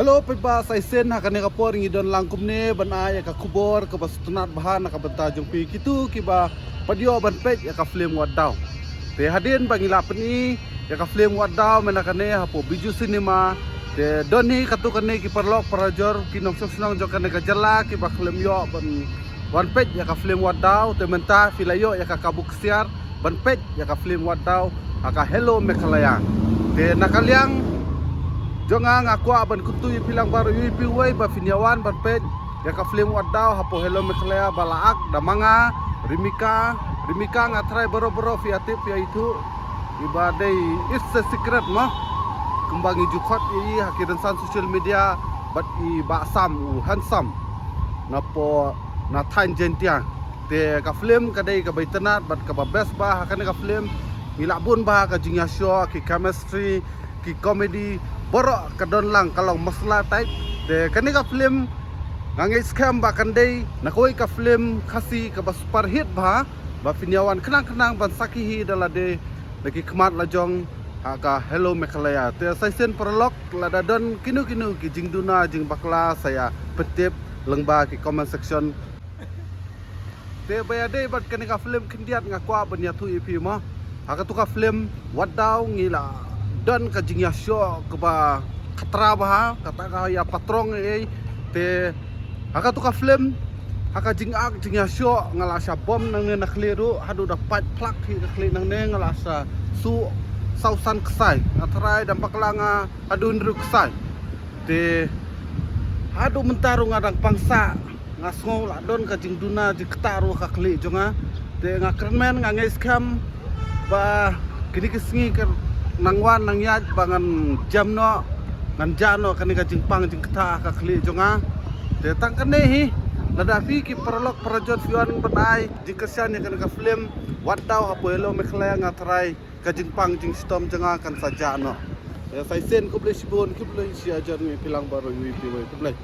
halo piba saisen hakane kapor ngidon langkum ne bana ya ka kubor ka bastunat bahan ka benta jumpi kitu kiba padio ban pej ya ka flame wadaw te hadin bangila peni ya ka flame wadaw menakane hapo biju cinema te doni katu kane ki perlok parajor kinong senang jokane ka jala ki ba flame yo ban pej ya ka flame wadaw te menta filayo ya ka kabuk siar ban pej ya ka flame wadaw aka hello mekalayang te nakaliang jonga ngaku aban kutu pilang baru yupi wai ba finyawan ban pej ya ka flame wadaw hapo hello mekalaya balaak damanga rimika ngatrai boro fiatip ya itu ibadai it's a secret mah kembangi jukot i hakiran san social media bat i basam handsome napo na thain jentia te ka film kadai ka baitenat bat ka best ba hakane ka film milabun ba ka jingasyo ki chemistry ki comedy borok kadon lang kalau masalah type te kani ka film ngangai scam ba kandai nakoi ka film khasi ka super hit ba finyawan kenang ban sakihi dalade lagi kemat lajong ka hello mekalaya te saisen prolog ladadon kinu ki jingduna jing bakla saya petip lengba ki comment section te bayade bat kani ka film kindiat ngakwa banyatu ipi ma haka tu ka film wadaw ngila dan ka jingyasyo ka ba katra ba kata ka ya patrong te haka tu ka film haka jingyasyo ngalasa bom nang nakliru hadu dapat plak hi nakli nang ngalasa su sausan kesai atrai dampak langa hadu ndru kesai te hadu mentaru ngadang pangsa ngasngol adon ka jingduna jiktaru ka kli jonga te ngakremen ngangai scam ba kini kesengi ker nangwan nangyat bangan jamno nganjano kani ka jingpang jingkta ka kli jonga te tangkane hi ladapi ki prolog parajot fiwan benai jingkasian ya kani ka film wadaw hapo hello meklaya ngatrai ka jingpang jing stom jonga kan sajano ya saisen kublai sibon kublai siajar ni pilang baru wi piwai kublai